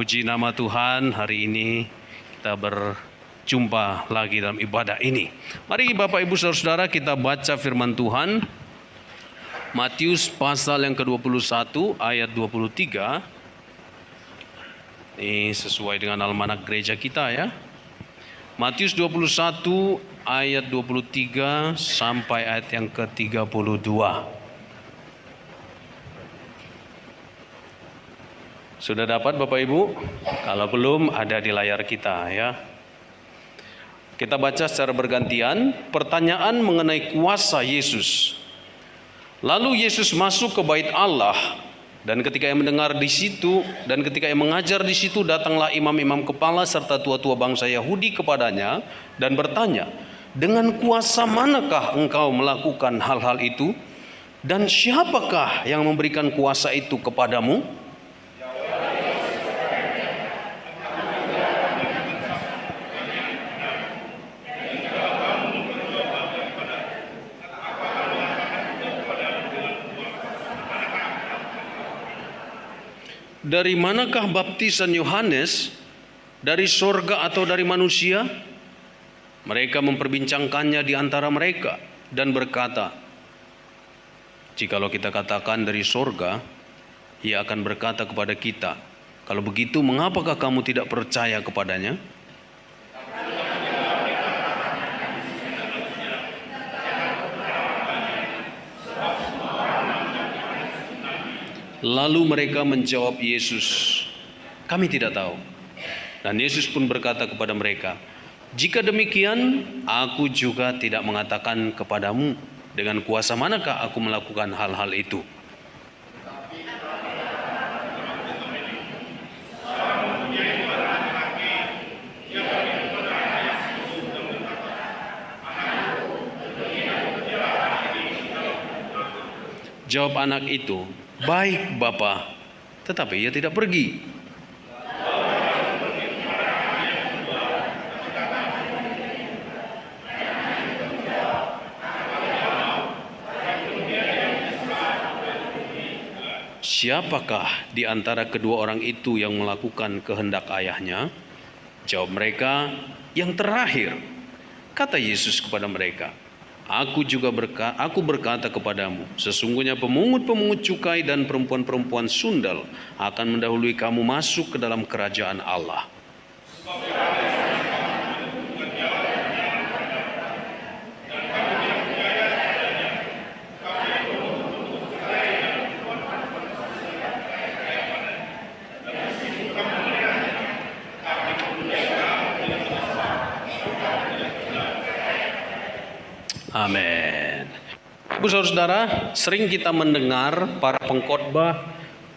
Puji nama Tuhan, hari ini kita berjumpa lagi dalam ibadah ini. Mari Bapak Ibu Saudara-saudara kita baca firman Tuhan. Matius pasal yang ke-21 ayat 23. Ini sesuai dengan almanak gereja kita ya. Matius 21 ayat 23 sampai ayat yang ke-32. Sudah dapat Bapak Ibu? Kalau belum ada di layar kita ya. Kita baca secara bergantian. Pertanyaan mengenai kuasa Yesus. Lalu Yesus masuk ke bait Allah, dan ketika ia mendengar di situ dan ketika ia mengajar di situ, datanglah imam-imam kepala serta tua-tua bangsa Yahudi kepadanya dan bertanya, dengan kuasa manakah engkau melakukan hal-hal itu? Dan siapakah yang memberikan kuasa itu kepadamu? Dari manakah baptisan Yohanes? Dari sorga atau dari manusia? Mereka memperbincangkannya di antara mereka dan berkata, jikalau kita katakan dari sorga, ia akan berkata kepada kita, kalau begitu mengapakah kamu tidak percaya kepadanya? Lalu mereka menjawab Yesus, kami tidak tahu. Dan Yesus pun berkata kepada mereka, jika demikian, aku juga tidak mengatakan kepadamu dengan kuasa manakah aku melakukan hal-hal itu. Jawab anak itu, baik Bapa, tetapi ia tidak pergi. Siapakah di antara kedua orang itu yang melakukan kehendak ayahnya? Jawab mereka, yang terakhir. Kata Yesus kepada mereka, aku berkata kepadamu, sesungguhnya pemungut-pemungut cukai dan perempuan-perempuan sundal akan mendahului kamu masuk ke dalam kerajaan Allah. Amin. Ibu saudara, sering kita mendengar para pengkhotbah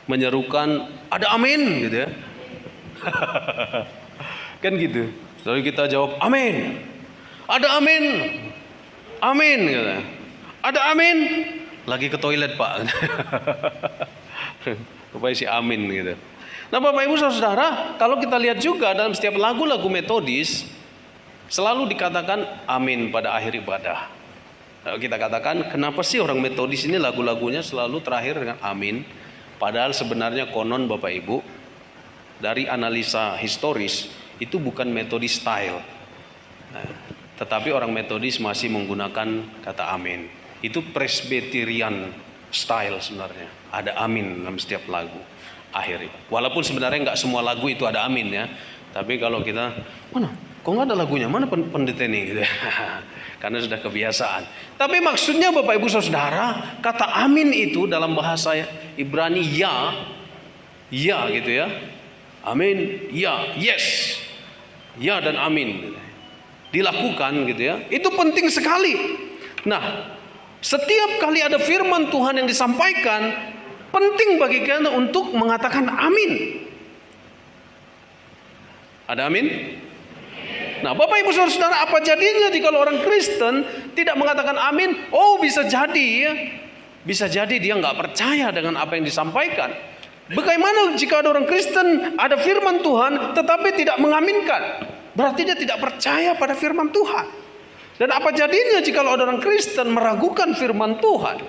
menyerukan ada amin gitu ya. Kan gitu. Lalu kita jawab amin. Ada amin. Amin gitu. Ada amin. Lagi ke toilet, Pak. Rupanya si amin gitu. Nah, Bapak Ibu saudara, kalau kita lihat juga dalam setiap lagu-lagu metodis selalu dikatakan amin pada akhir ibadah. Kita katakan, kenapa sih orang metodis ini lagu-lagunya selalu terakhir dengan amin? Padahal sebenarnya konon Bapak Ibu, dari analisa historis, itu bukan metodis style. Tetapi orang metodis masih menggunakan kata amin. Itu Presbyterian style sebenarnya. Ada amin dalam setiap lagu akhir. Walaupun sebenarnya nggak semua lagu itu ada amin ya. Tapi kalau kita, mana? Kok nggak ada lagunya? Mana pendeta ini? Gitu ya. Karena sudah kebiasaan. Tapi maksudnya Bapak Ibu Saudara, kata amin itu dalam bahasa Ibrani ya gitu ya. Amin, ya, yes. Ya dan amin. Dilakukan gitu ya. Itu penting sekali. Nah, setiap kali ada firman Tuhan yang disampaikan, penting bagi kita untuk mengatakan amin. Ada amin? Nah, Bapak Ibu Saudara, apa jadinya jika orang Kristen tidak mengatakan amin? Oh, bisa jadi ya. Bisa jadi dia nggak percaya dengan apa yang disampaikan. Bagaimana jika ada orang Kristen, ada firman Tuhan, tetapi tidak mengaminkan? Berarti dia tidak percaya pada firman Tuhan. Dan apa jadinya jika ada orang Kristen meragukan firman Tuhan?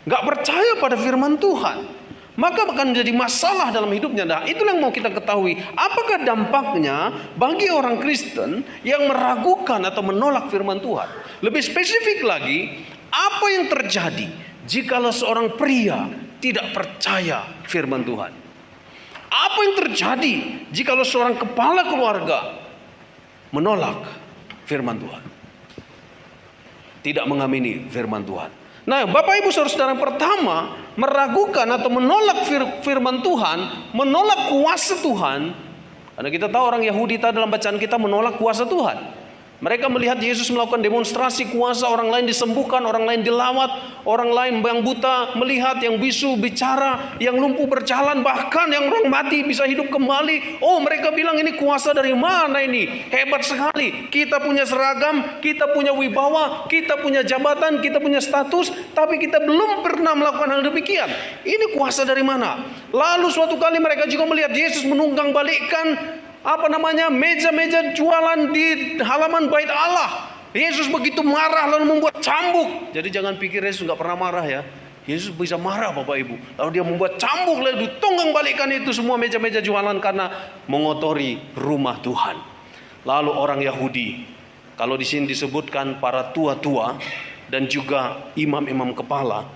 Nggak percaya pada firman Tuhan. maka akan menjadi masalah dalam hidupnya. Nah, itulah yang mau kita ketahui. Apakah dampaknya bagi orang Kristen yang meragukan atau menolak firman Tuhan? Lebih spesifik lagi, apa yang terjadi jikalau seorang pria tidak percaya firman Tuhan? Apa yang terjadi jikalau seorang kepala keluarga menolak firman Tuhan? Tidak mengamini firman Tuhan. Nah, Bapak Ibu Saudara-saudara, yang pertama, meragukan atau menolak firman Tuhan, menolak kuasa Tuhan. Karena kita tahu orang Yahudi dalam bacaan kita menolak kuasa Tuhan. Mereka melihat Yesus melakukan demonstrasi kuasa, orang lain disembuhkan, orang lain dilawat, orang lain yang buta melihat, yang bisu bicara, yang lumpuh berjalan, bahkan yang orang mati bisa hidup kembali. Oh, mereka bilang ini kuasa dari mana ini? Hebat sekali. Kita punya seragam, kita punya wibawa, kita punya jabatan, kita punya status, tapi kita belum pernah melakukan hal demikian. Ini kuasa dari mana? Lalu suatu kali mereka juga melihat Yesus menunggang balikkan meja-meja jualan di halaman bait Allah. Yesus begitu marah lalu membuat cambuk. Jadi jangan pikir Yesus nggak pernah marah ya. Yesus bisa marah Bapak Ibu. Lalu dia membuat cambuk, lalu ditunggang balikkan itu semua meja-meja jualan karena mengotori rumah Tuhan. Lalu orang Yahudi, kalau di sini disebutkan para tua-tua dan juga imam-imam kepala,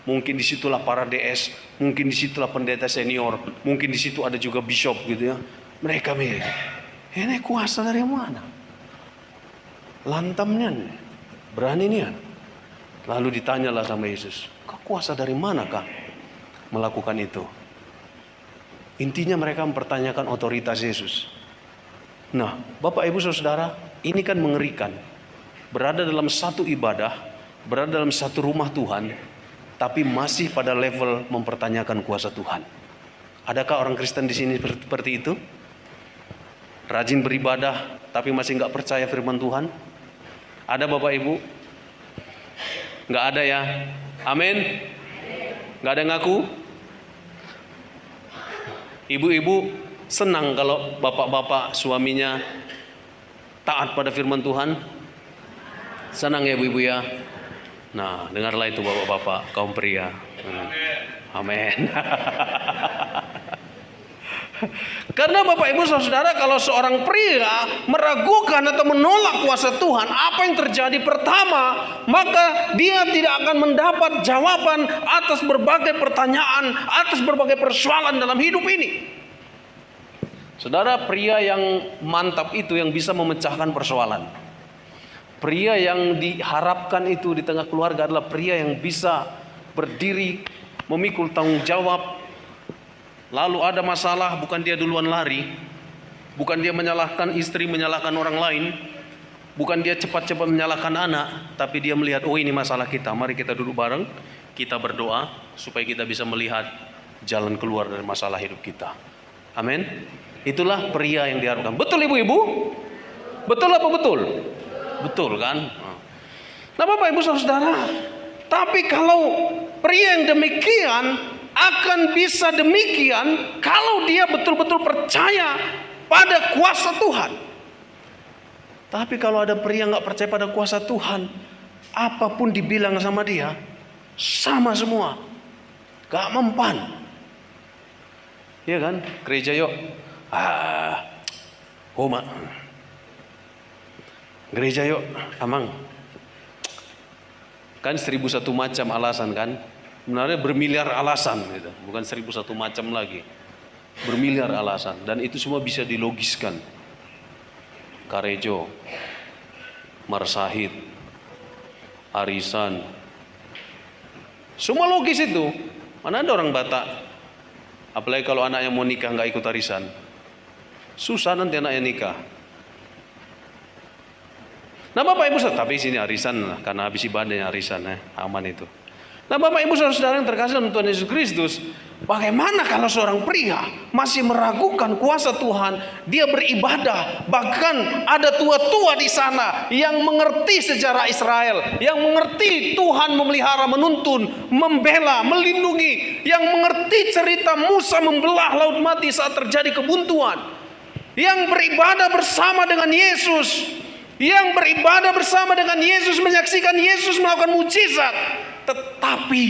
mungkin disitulah para DS, mungkin disitulah pendeta senior, mungkin disitu ada juga bishop gitu ya. Mereka mikir, ini kuasa dari mana? Lantamnya, beraninya. Lalu ditanyalah sama Yesus, kuasa dari manakah melakukan itu? Intinya mereka mempertanyakan otoritas Yesus. Nah, Bapak Ibu Saudara, ini kan mengerikan. Berada dalam satu ibadah, berada dalam satu rumah Tuhan, tapi masih pada level mempertanyakan kuasa Tuhan. Adakah orang Kristen di sini seperti itu? Rajin beribadah tapi masih nggak percaya firman Tuhan? Ada Bapak Ibu? Nggak ada ya? Amin? Nggak ada ngaku? Ibu-ibu senang kalau bapak-bapak suaminya taat pada firman Tuhan? Senang ya ibu-ibu ya? Nah, dengarlah itu bapak-bapak kaum pria. Amin. Karena Bapak Ibu Saudara, kalau seorang pria meragukan atau menolak kuasa Tuhan, apa yang terjadi? Pertama, maka dia tidak akan mendapat jawaban atas berbagai pertanyaan, atas berbagai persoalan dalam hidup ini. Saudara, pria yang mantap itu yang bisa memecahkan persoalan. Pria yang diharapkan itu di tengah keluarga adalah pria yang bisa berdiri, memikul tanggung jawab. Lalu ada masalah, bukan dia duluan lari, bukan dia menyalahkan istri, menyalahkan orang lain, bukan dia cepat-cepat menyalahkan anak, tapi dia melihat, oh ini masalah kita, mari kita duduk bareng, kita berdoa supaya kita bisa melihat jalan keluar dari masalah hidup kita. Amin. Itulah pria yang diharapkan. Betul ibu-ibu? Betul apa betul? Betul kan? Nah Bapak Ibu Saudara, tapi kalau pria yang demikian akan bisa demikian kalau dia betul-betul percaya pada kuasa Tuhan. Tapi kalau ada pria nggak percaya pada kuasa Tuhan, apapun dibilang sama dia sama semua, gak mempan. Iya kan? Gereja yuk, Homa. Gereja yuk, Amang. Kan 1001 macam alasan kan? Sebenarnya bermiliar alasan gitu. Bukan 1001 macam lagi. Bermiliar alasan. Dan itu semua bisa dilogiskan. Karejo, Marsahid, Arisan. Semua logis itu. Mana ada orang Batak. Apalagi kalau anaknya mau nikah nggak ikut arisan. Susah nanti anaknya nikah. Nah Bapak Ibu Saudara, tapi sini arisan lah. Karena habis ibadahnya arisan ya. Aman itu. Nah Bapak Ibu Saudara yang terkasih dalam Tuhan Yesus Kristus, bagaimana kalau seorang pria masih meragukan kuasa Tuhan, dia beribadah, bahkan ada tua-tua di sana yang mengerti sejarah Israel, yang mengerti Tuhan memelihara, menuntun, membela, melindungi, yang mengerti cerita Musa membelah laut mati saat terjadi kebuntuan, yang beribadah bersama dengan Yesus, yang beribadah bersama dengan Yesus, menyaksikan Yesus melakukan mujizat. Tetapi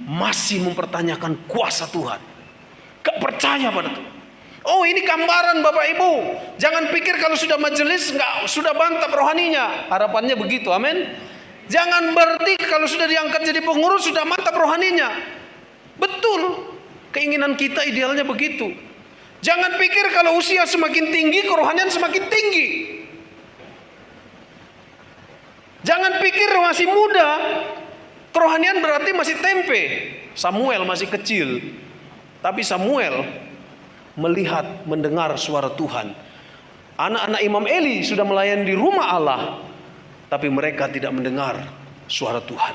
masih mempertanyakan kuasa Tuhan. Gak percaya pada Tuhan. Oh, ini gambaran Bapak Ibu. Jangan pikir kalau sudah majelis sudah mantap rohaninya. Harapannya begitu, amin. Jangan berarti kalau sudah diangkat jadi pengurus sudah mantap rohaninya. Betul, keinginan kita idealnya begitu. Jangan pikir kalau usia semakin tinggi kerohanian semakin tinggi. Jangan pikir masih muda kerohanian berarti masih tempe. Samuel masih kecil, tapi Samuel melihat, mendengar suara Tuhan. Anak-anak Imam Eli sudah melayani di rumah Allah, tapi mereka tidak mendengar suara Tuhan.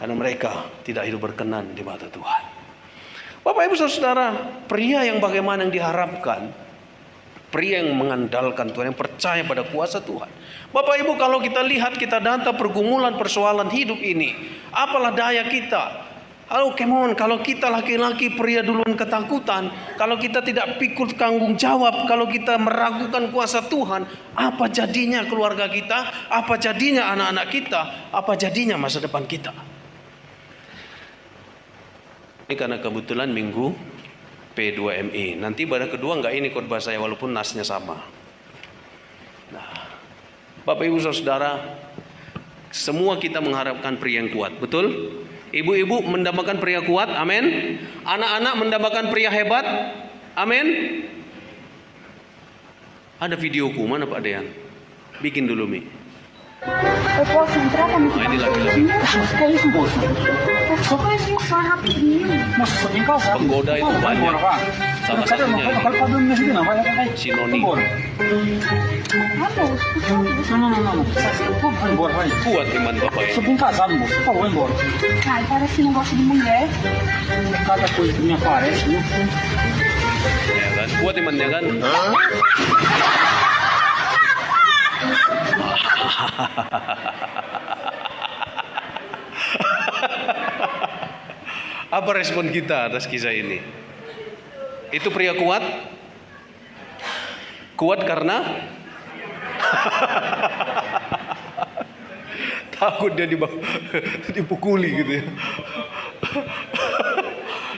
Karena mereka tidak hidup berkenan di mata Tuhan. Bapak Ibu Saudara, pria yang bagaimana yang diharapkan? Pria yang mengandalkan Tuhan, yang percaya pada kuasa Tuhan. Bapak Ibu, kalau kita lihat, kita data pergumulan persoalan hidup ini, apalah daya kita? Kalau kita laki-laki pria duluan ketakutan, kalau kita tidak pikul tanggung jawab, kalau kita meragukan kuasa Tuhan, apa jadinya keluarga kita? Apa jadinya anak-anak kita? Apa jadinya masa depan kita? Ini karena kebetulan minggu P2MI. Nanti pada kedua enggak ini khotbah saya walaupun nasnya sama. Nah, Bapak Ibu Saudara, semua kita mengharapkan pria yang kuat, betul? Ibu-ibu mendambakan pria kuat, amin. Anak-anak mendambakan pria hebat, amin. Ada videoku, mana Pak Dean? Bikin dulu Mi. Ini lagi-lagi. Penggoda itu banyak. Salah satunya ini. Si Noni. Kuat iman Bapak ya. Ya kan? Kuat imannya kan? Apa respon kita atas kisah ini? Itu pria kuat? Kuat karena takut dia dipukuli gitu ya.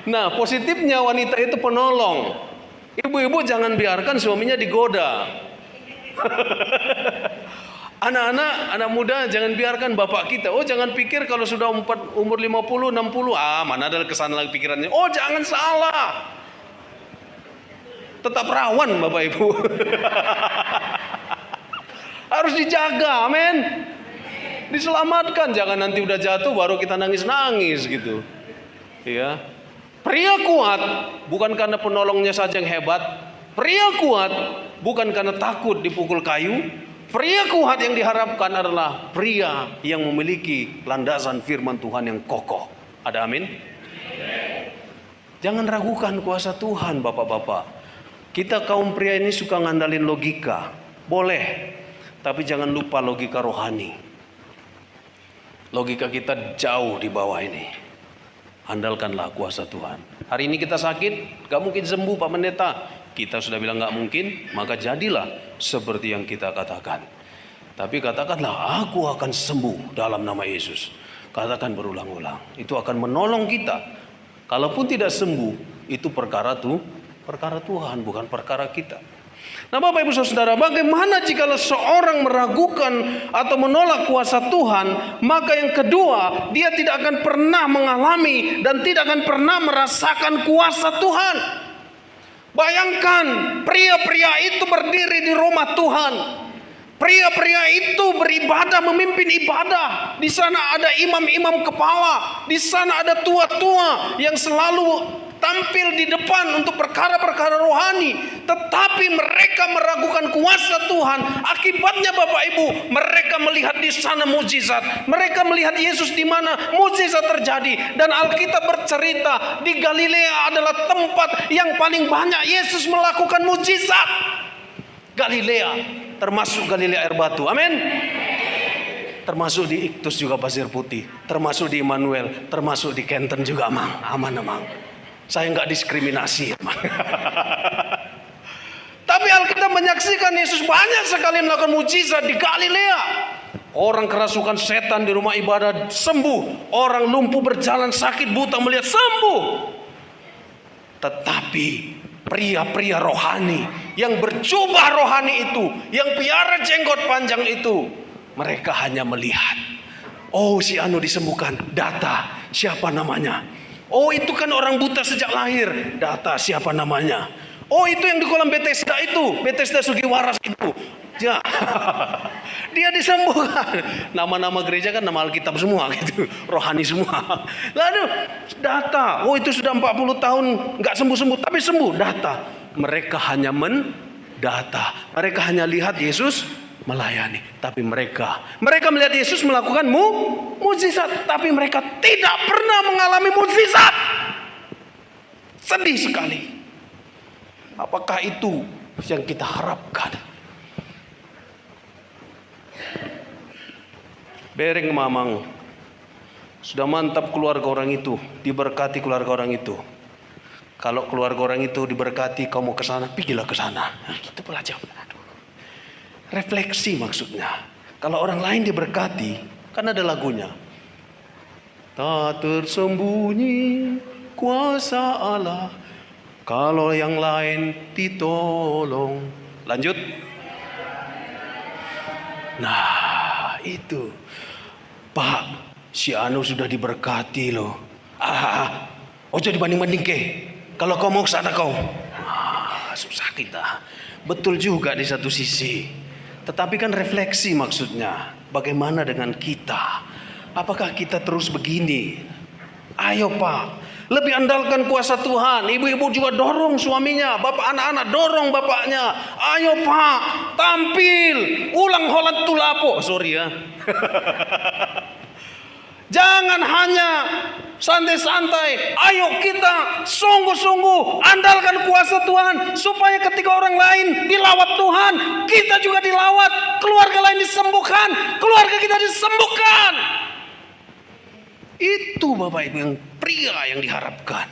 Nah, positifnya wanita itu penolong. Ibu-ibu jangan biarkan suaminya digoda. Anak-anak, anak muda jangan biarkan bapak kita. Oh, jangan pikir kalau sudah umur 50, 60, mana ada kesana lagi pikirannya. Oh, jangan salah. Tetap rawan Bapak Ibu. Harus dijaga, amin. Diselamatkan, jangan nanti udah jatuh baru kita nangis-nangis gitu. Ya. Pria kuat bukan karena penolongnya saja yang hebat. Pria kuat bukan karena takut dipukul kayu. Pria kuat yang diharapkan adalah pria yang memiliki landasan firman Tuhan yang kokoh. Ada amin? Jangan ragukan kuasa Tuhan Bapak-bapak. Kita kaum pria ini suka ngandalin logika. Boleh. Tapi jangan lupa logika rohani. Logika kita jauh di bawah ini. Andalkanlah kuasa Tuhan. Hari ini kita sakit, gak mungkin sembuh Pak Pendeta. Kita sudah bilang gak mungkin, maka jadilah seperti yang kita katakan. Tapi katakanlah, aku akan sembuh dalam nama Yesus. Katakan berulang-ulang. Itu akan menolong kita. Kalaupun tidak sembuh, itu perkara Tuhan, bukan perkara kita. Nah Bapak Ibu Saudara, bagaimana jika seorang meragukan atau menolak kuasa Tuhan? Maka yang kedua, dia tidak akan pernah mengalami dan tidak akan pernah merasakan kuasa Tuhan. Bayangkan, pria-pria itu berdiri di rumah Tuhan. Pria-pria itu beribadah, memimpin ibadah. Di sana ada imam-imam kepala. Di sana ada tua-tua yang selalu tampil di depan untuk perkara-perkara rohani. Tetapi mereka meragukan kuasa Tuhan. Akibatnya Bapak Ibu, mereka melihat di sana mukjizat. Mereka melihat Yesus di mana mukjizat terjadi. Dan Alkitab bercerita di Galilea adalah tempat yang paling banyak Yesus melakukan mukjizat. Galilea, termasuk Galilea air batu. Amin. Termasuk di Iktus juga pasir putih. Termasuk di Immanuel. Termasuk di Kenten juga Mang. Aman Mang. Saya nggak diskriminasi. Tapi Alkitab menyaksikan Yesus banyak sekali melakukan mujizat di Galilea. Orang kerasukan setan di rumah ibadah sembuh. Orang lumpuh berjalan, sakit, buta melihat, sembuh. Tetapi pria-pria rohani yang berjubah rohani itu, yang piara jenggot panjang itu, mereka hanya melihat. Oh, si anu disembuhkan, data, siapa namanya? Oh, itu kan orang buta sejak lahir, data, siapa namanya? Oh, itu yang di kolam Bethesda itu, Bethesda Sugiwaras itu. Ya, dia disembuhkan. Nama-nama gereja kan nama Alkitab semua gitu, rohani semua. Lalu data, oh itu sudah 40 tahun nggak sembuh-sembuh, tapi sembuh, data. Mereka hanya mendata, mereka hanya lihat Yesus melayani, tapi mereka melihat Yesus melakukan mukjizat, tapi mereka tidak pernah mengalami mukjizat. Sedih sekali. Apakah itu yang kita harapkan? Bereng mamang, sudah mantap keluarga orang itu, diberkati keluarga orang itu. Kalau keluarga orang itu diberkati, kau mau ke sana, pergilah ke sana. Nah, gitu pula jawab. Refleksi maksudnya. Kalau orang lain diberkati, kan ada lagunya. Tak tersembunyi kuasa Allah, kalau yang lain ditolong. Lanjut. Nah, itu. Pak, si anu sudah diberkati loh. Ojo dibanding-banding ke. Kalau kau mau kesana kau. Susah kita. Betul juga di satu sisi. Tetapi kan refleksi maksudnya. Bagaimana dengan kita? Apakah kita terus begini? Ayo Pak, lebih andalkan kuasa Tuhan. Ibu-ibu juga dorong suaminya, bapak anak-anak dorong bapaknya. Ayo Pak, tampil, ulang Holland Tulapo. Sorry ya. Jangan hanya santai-santai. Ayo kita sungguh-sungguh andalkan kuasa Tuhan, supaya ketika orang lain dilawat Tuhan, kita juga dilawat. Keluarga lain disembuhkan, keluarga kita disembuhkan. Itu Bapak Ibu yang pria yang diharapkan.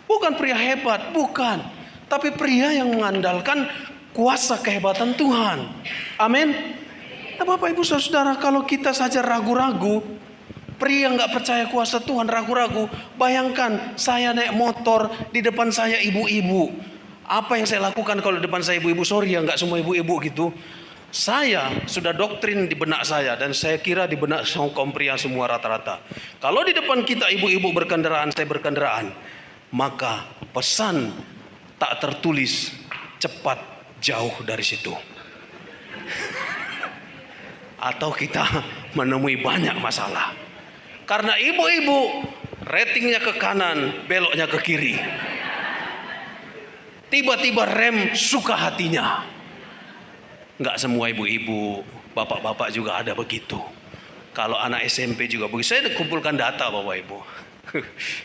Bukan pria hebat, bukan. Tapi pria yang mengandalkan kuasa kehebatan Tuhan. Amin. Nah, Bapak Ibu Saudara, kalau kita saja ragu-ragu, pria nggak percaya kuasa Tuhan, ragu-ragu. Bayangkan saya naik motor, di depan saya ibu-ibu. Apa yang saya lakukan kalau di depan saya ibu-ibu? Sorry ya, nggak semua ibu-ibu gitu. Saya sudah doktrin di benak saya, dan saya kira di benak kaum pria semua rata-rata. Kalau di depan kita ibu-ibu berkendaraan, saya berkendaraan, maka pesan tak tertulis cepat jauh dari situ. Atau kita menemui banyak masalah. Karena ibu-ibu ratingnya ke kanan, beloknya ke kiri. Tiba-tiba rem suka hatinya. Enggak semua ibu-ibu, bapak-bapak juga ada begitu. Kalau anak SMP juga begitu. Saya kumpulkan data Bapak Ibu.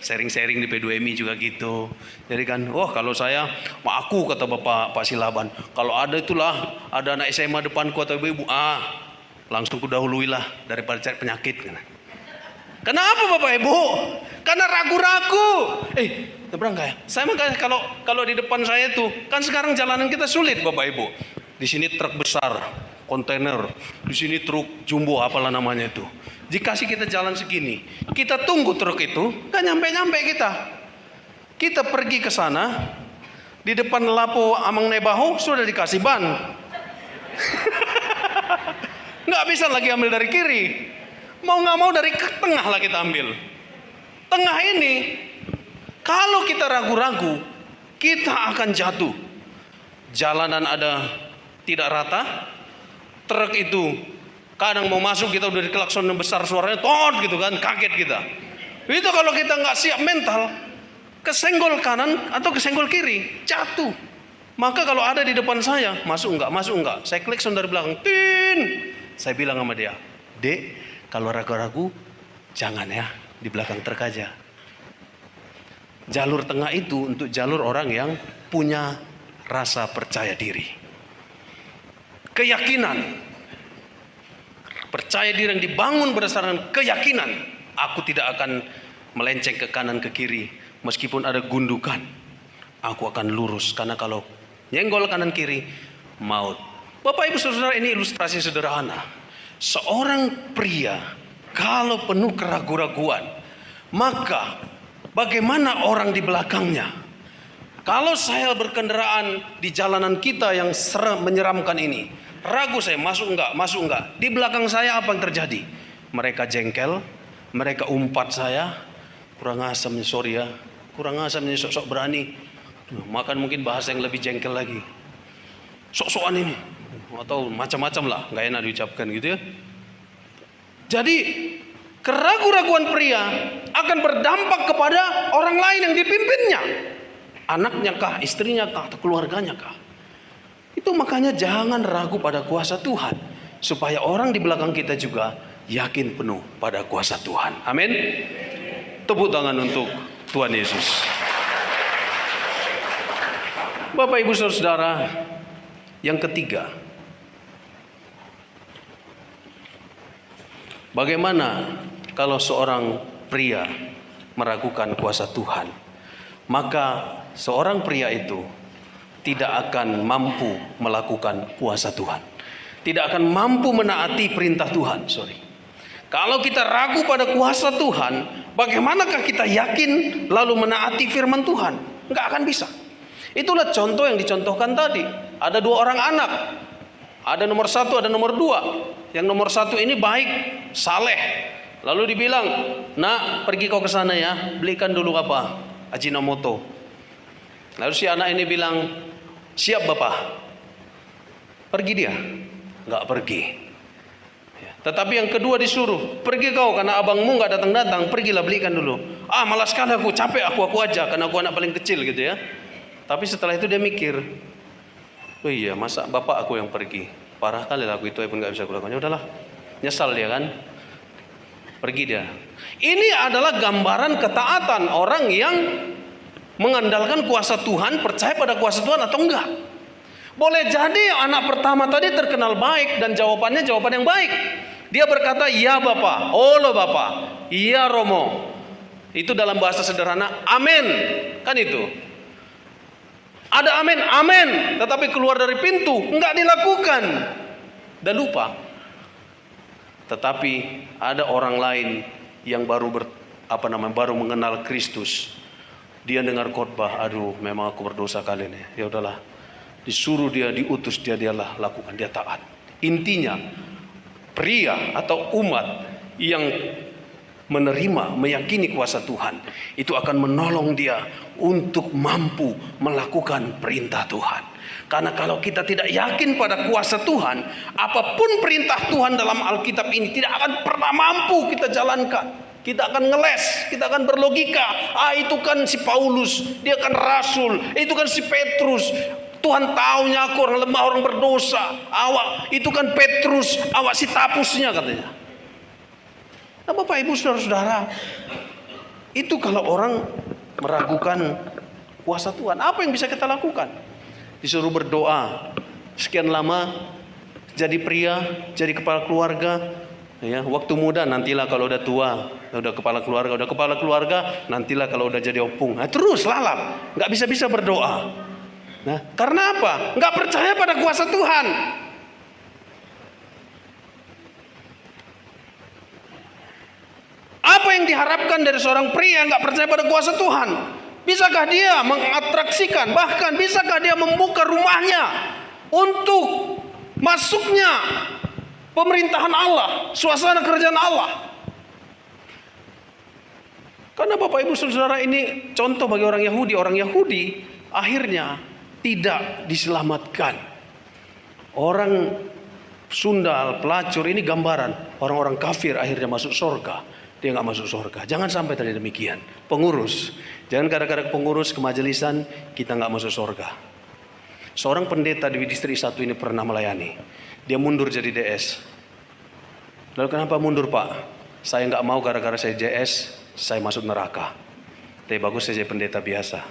Sharing-sharing di P2MI juga gitu. Jadi kan, kalau saya, aku kata Pak Silaban, kalau ada itulah, ada anak SMA depanku atau ibu-ibu, langsung kudahuluilah daripada cari penyakit. Kenapa Bapak Ibu? Karena ragu-ragu. Nyebrang nggak ya? Saya makanya kalau di depan saya tuh, kan sekarang jalanan kita sulit Bapak Ibu. Di sini truk besar, kontainer, di sini truk jumbo, apalah namanya itu. Dikasih kita jalan segini, kita tunggu truk itu, nggak nyampe-nyampe kita. Kita pergi ke sana, di depan Lapo Amang Nebaho sudah dikasih ban. Nggak bisa lagi ambil dari kiri. Mau nggak mau dari tengah lah kita ambil. Tengah ini, kalau kita ragu-ragu, kita akan jatuh. Jalanan ada tidak rata, truk itu kadang mau masuk kita udah diklakson besar suaranya, tot gitu kan, kaget kita. Itu kalau kita nggak siap mental, kesenggol kanan atau kesenggol kiri, jatuh. Maka kalau ada di depan saya, masuk enggak, saya klakson dari belakang, tin. Saya bilang sama dia, Dek, kalau ragu-ragu, jangan ya, di belakang truk aja. Jalur tengah itu untuk jalur orang yang punya rasa percaya diri. Keyakinan. Percaya diri yang dibangun berdasarkan keyakinan. Aku tidak akan melenceng ke kanan ke kiri. Meskipun ada gundukan, aku akan lurus. Karena kalau nyenggol kanan kiri, maut. Bapak Ibu Saudara, ini ilustrasi sederhana. Seorang pria kalau penuh keraguan-raguan, maka bagaimana orang di belakangnya? Kalau saya berkendaraan di jalanan kita yang menyeramkan ini, ragu saya masuk enggak. Di belakang saya apa yang terjadi? Mereka jengkel, mereka umpat saya, kurang asam nih, sorry ya, kurang asam nih, sok-sok berani. Makan mungkin bahasa yang lebih jengkel lagi. Sok-sokan ini, atau macam-macam lah, nggak enak diucapkan gitu ya. Jadi keraguan-raguan pria akan berdampak kepada orang lain yang dipimpinnya. Anaknya kah, istrinya kah, atau keluarganya kah. Itu makanya jangan ragu pada kuasa Tuhan. Supaya orang di belakang kita juga yakin penuh pada kuasa Tuhan. Amin. Tepuk tangan untuk Tuhan Yesus. Bapak Ibu Saudara, yang ketiga, bagaimana kalau seorang pria meragukan kuasa Tuhan? Maka seorang pria itu tidak akan mampu melakukan kuasa Tuhan. Tidak akan mampu menaati perintah Tuhan. Kalau kita ragu pada kuasa Tuhan, bagaimanakah kita yakin lalu menaati firman Tuhan? Enggak akan bisa. Itulah contoh yang dicontohkan tadi. Ada 2 orang anak. Ada nomor 1, ada nomor 2. Yang nomor 1 ini baik, saleh. Lalu dibilang, nak pergi kau ke sana ya, belikan dulu apa? Ajinomoto. Lalu si anak ini bilang, siap bapak. Pergi dia, nggak pergi. Tetapi yang kedua disuruh, pergi kau karena abangmu nggak datang-datang, pergilah belikan dulu. Malas sekali aku, capek aku aja karena aku anak paling kecil gitu ya. Tapi setelah itu dia mikir, oh iya masa bapak aku yang pergi, parah kali lah aku itu pun nggak bisa kulakukan. Ya udahlah, nyesal dia kan, pergi dia. Ini adalah gambaran ketaatan orang yang mengandalkan kuasa Tuhan, percaya pada kuasa Tuhan atau enggak. Boleh jadi anak pertama tadi terkenal baik dan jawabannya jawaban yang baik. Dia berkata, iya bapak, olo bapak, iya Romo. Itu dalam bahasa sederhana, amin. Kan itu. Ada amin, amin. Tetapi keluar dari pintu, enggak dilakukan. Dan lupa. Tetapi ada orang lain yang baru mengenal Kristus. Dia dengar khotbah, aduh memang aku berdosa kali ini. Ya udahlah, disuruh dia, diutus dialah lakukan, dia taat. Intinya, pria atau umat yang menerima, meyakini kuasa Tuhan, itu akan menolong dia untuk mampu melakukan perintah Tuhan. Karena kalau kita tidak yakin pada kuasa Tuhan, apapun perintah Tuhan dalam Alkitab ini tidak akan pernah mampu kita jalankan. Kita akan ngeles, kita akan berlogika. Itu kan si Paulus, dia kan rasul. Itu kan si Petrus. Tuhan taunya aku orang lemah, orang berdosa. Awak, itu kan Petrus, awak si tapusnya katanya. Nah Bapak Ibu Saudara-saudara, itu kalau orang meragukan kuasa Tuhan, apa yang bisa kita lakukan? Disuruh berdoa sekian lama, jadi pria, jadi kepala keluarga. Ya, waktu muda nantilah kalau udah tua, udah kepala keluarga, nantilah kalau udah jadi opung. Terus lalap, nggak bisa berdoa. Nah, karena apa? Nggak percaya pada kuasa Tuhan. Apa yang diharapkan dari seorang pria yang nggak percaya pada kuasa Tuhan? Bisakah dia mengatraksikan, bahkan bisakah dia membuka rumahnya untuk masuknya pemerintahan Allah, suasana kerajaan Allah? Karena Bapak Ibu Saudara, ini contoh bagi orang Yahudi. Orang Yahudi akhirnya tidak diselamatkan. Orang sundal, pelacur, ini gambaran orang-orang kafir akhirnya masuk surga. Dia nggak masuk surga. Jangan sampai terjadi demikian. Pengurus, jangan kadang-kadang pengurus kemajelisan kita nggak masuk surga. Seorang pendeta di distrik 1 ini pernah melayani. Dia mundur jadi DS. Lalu kenapa mundur Pak? Saya nggak mau gara-gara saya DS, saya masuk neraka. Tapi bagus saya jadi pendeta biasa.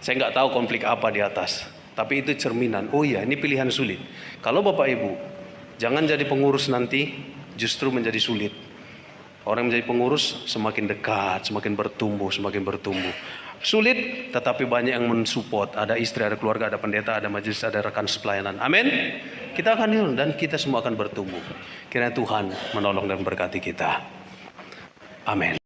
Saya nggak tahu konflik apa di atas. Tapi itu cerminan. Oh iya, ini pilihan sulit. Kalau Bapak Ibu, jangan jadi pengurus nanti justru menjadi sulit. Orang menjadi pengurus semakin dekat, semakin bertumbuh. Sulit, tetapi banyak yang mensupport. Ada istri, ada keluarga, ada pendeta, ada majelis, ada rekan sepelayanan. Amin. kita akan hidup dan kita semua akan bertumbuh. Kiranya Tuhan menolong dan berkati kita. Amin.